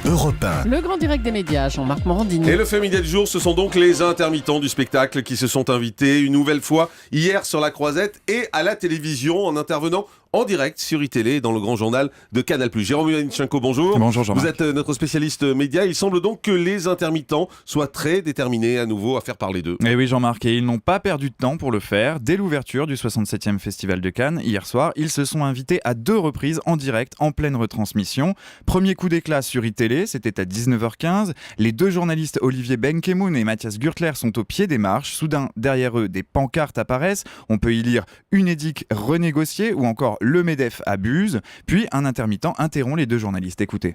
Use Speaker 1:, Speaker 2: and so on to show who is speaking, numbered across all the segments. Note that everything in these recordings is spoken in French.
Speaker 1: Europe 1.
Speaker 2: Le grand direct des médias, Jean-Marc Morandini.
Speaker 3: Et le fait média du jour, ce sont donc les intermittents du spectacle qui se sont invités une nouvelle fois hier sur la Croisette et à la télévision en intervenant en direct sur iTélé dans le grand journal de Canal+. Jérôme Yaninchenko, bonjour.
Speaker 4: Bonjour Jean-Marc.
Speaker 3: Vous êtes notre spécialiste média. Il semble donc que les intermittents soient très déterminés à nouveau à faire parler d'eux.
Speaker 4: Et oui Jean-Marc, et ils n'ont pas perdu de temps pour le faire. Dès l'ouverture du 67e Festival de Cannes, hier soir, ils se sont invités à 2 reprises en direct, en pleine retransmission. Premier coup d'éclat sur iTélé, c'était à 19h15. Les 2 journalistes Olivier Benkemoun et Mathias Gürtler sont au pied des marches. Soudain, derrière eux, des pancartes apparaissent. On peut y lire « Unédic renégocié » ou encore « Le MEDEF abuse ». Puis un intermittent interrompt les 2 journalistes. Écoutez.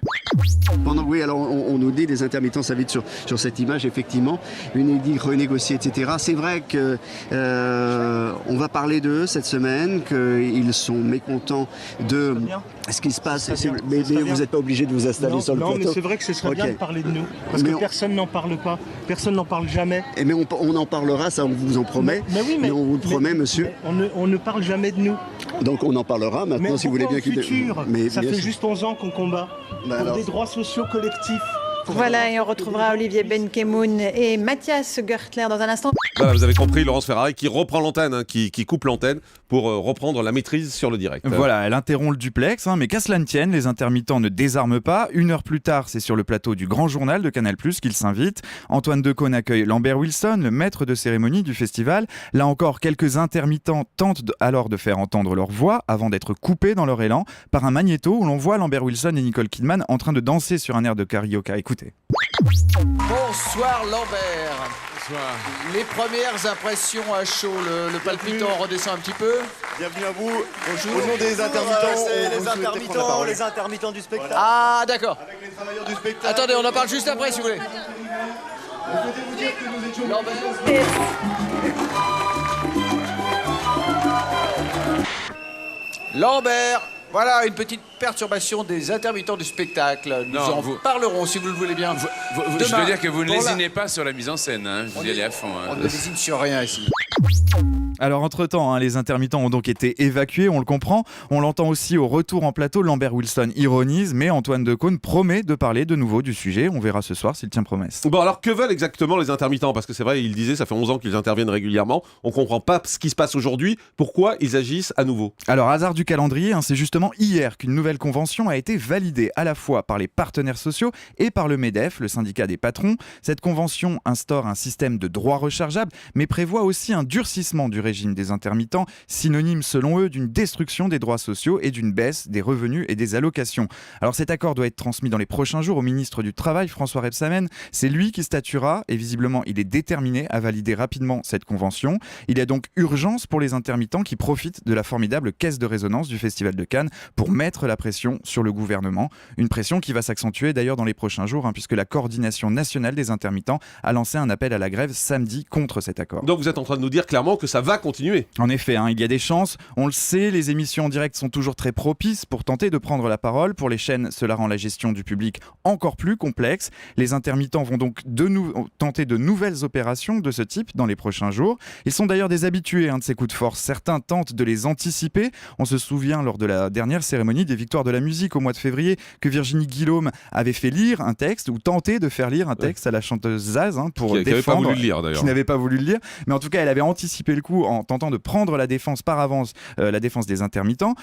Speaker 5: Oui, alors on nous dit, les intermittents s'invitent sur cette image, effectivement, Unédic renégocié, etc. C'est vrai que on va parler d'eux cette semaine, qu'ils sont mécontents de ce qui se passe. Mais vous n'êtes pas obligé de vous installer sur le plateau.
Speaker 6: Non, mais c'est vrai que ce serait bien de parler de nous, parce que personne n'en parle pas, personne n'en parle jamais.
Speaker 5: Mais on en parlera, ça on vous en promet. Mais on vous le promet, monsieur.
Speaker 6: On ne parle jamais de nous.
Speaker 5: Donc on en parlera maintenant, si vous voulez bien.
Speaker 6: Ça fait juste 11 ans qu'on combat pour des droits sociaux collectifs.
Speaker 7: Voilà, et on retrouvera Olivier Benkemoun et Mathias Gürtler dans un instant.
Speaker 3: Voilà, vous avez compris, Laurence Ferrari qui reprend l'antenne, qui coupe l'antenne pour reprendre la maîtrise sur le direct.
Speaker 4: Voilà, elle interrompt le duplex, mais qu'à cela ne tienne, les intermittents ne désarment pas. 1 heure plus tard, c'est sur le plateau du Grand Journal de Canal+, qu'ils s'invitent. Antoine Decaune accueille Lambert Wilson, le maître de cérémonie du festival. Là encore, quelques intermittents tentent alors de faire entendre leur voix avant d'être coupés dans leur élan par un magnéto où l'on voit Lambert Wilson et Nicole Kidman en train de danser sur un air de karaoke. Écoutez.
Speaker 8: Bonsoir Lambert. Bonsoir. Les premières impressions à chaud, le palpitant redescend un petit peu.
Speaker 9: Bienvenue à vous.
Speaker 8: Bonjour.
Speaker 9: Au nom des intermittents,
Speaker 8: c'est les intermittents du spectacle. Ah d'accord.
Speaker 9: Avec les travailleurs du spectacle.
Speaker 8: Attendez, on en parle juste après si vous voulez.
Speaker 9: Vous souhaitez vous dire que nous étions...
Speaker 8: Lambert, voilà une petite perturbation des intermittents du spectacle. Nous parlerons si vous le voulez bien.
Speaker 10: Je dois dire que vous ne lésinez pas sur la mise en scène, hein. Vous y allez à fond.
Speaker 8: On ne lésine sur rien ici.
Speaker 4: Alors entre-temps, les intermittents ont donc été évacués, on le comprend. On l'entend aussi au retour en plateau, Lambert Wilson ironise, mais Antoine Decaune promet de parler de nouveau du sujet. On verra ce soir s'il tient promesse.
Speaker 3: Bon, alors que veulent exactement les intermittents ? Parce que c'est vrai, il disait, ça fait 11 ans qu'ils interviennent régulièrement. On comprend pas ce qui se passe aujourd'hui. Pourquoi ils agissent à nouveau ?
Speaker 4: Alors, hasard du calendrier, c'est justement hier qu'une nouvelle convention a été validée à la fois par les partenaires sociaux et par le MEDEF, le syndicat des patrons. Cette convention instaure un système de droits rechargeables, mais prévoit aussi un durcissement du régime des intermittents, synonyme selon eux d'une destruction des droits sociaux et d'une baisse des revenus et des allocations. Alors cet accord doit être transmis dans les prochains jours au ministre du Travail, François Rebsamen. C'est lui qui statuera et visiblement il est déterminé à valider rapidement cette convention. Il y a donc urgence pour les intermittents qui profitent de la formidable caisse de résonance du Festival de Cannes pour mettre la pression sur le gouvernement. Une pression qui va s'accentuer d'ailleurs dans les prochains jours, puisque la coordination nationale des intermittents a lancé un appel à la grève samedi contre cet accord.
Speaker 3: Donc vous êtes en train de nous dire clairement que ça va continuer.
Speaker 4: En effet, il y a des chances, on le sait, les émissions en direct sont toujours très propices pour tenter de prendre la parole. Pour les chaînes, cela rend la gestion du public encore plus complexe. Les intermittents vont donc tenter de nouvelles opérations de ce type dans les prochains jours. Ils sont d'ailleurs des habitués de ces coups de force. Certains tentent de les anticiper. On se souvient lors de la dernière cérémonie des Victoires de la musique au mois de février que Virginie Guillaume avait fait lire un texte ou tenté de faire lire un texte à la chanteuse Zaz pour défendre.
Speaker 3: Qui n'avait pas voulu le lire d'ailleurs.
Speaker 4: Qui n'avait pas voulu le lire. Mais en tout cas, elle avait anticipé le coup en tentant de prendre la défense par avance, la défense des intermittents.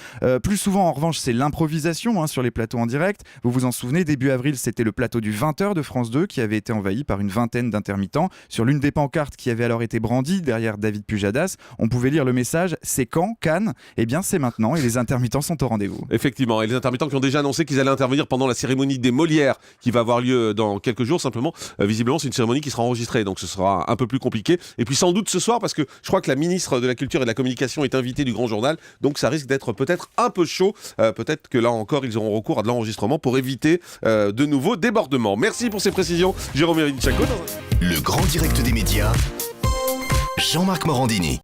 Speaker 4: Plus souvent, en revanche, c'est l'improvisation sur les plateaux en direct. Vous vous en souvenez, début avril, c'était le plateau du 20h de France 2 qui avait été envahi par une vingtaine d'intermittents. Sur l'une des pancartes qui avait alors été brandie derrière David Pujadas, on pouvait lire le message « C'est quand, Cannes ?» Eh bien, c'est maintenant et les intermittents sont au rendez-vous.
Speaker 3: Effectivement, et les intermittents qui ont déjà annoncé qu'ils allaient intervenir pendant la cérémonie des Molières qui va avoir lieu dans quelques jours. Simplement, visiblement, c'est une cérémonie qui sera enregistrée, donc ce sera un peu plus compliqué. Et puis sans doute ce soir, parce que je crois que la ministre de la Culture et de la Communication est invitée du Grand Journal, donc ça risque d'être peut-être un peu chaud. Peut-être que là encore, ils auront recours à de l'enregistrement pour éviter de nouveaux débordements. Merci pour ces précisions, Jérôme Yaninchenko.
Speaker 1: Le grand direct des médias, Jean-Marc Morandini.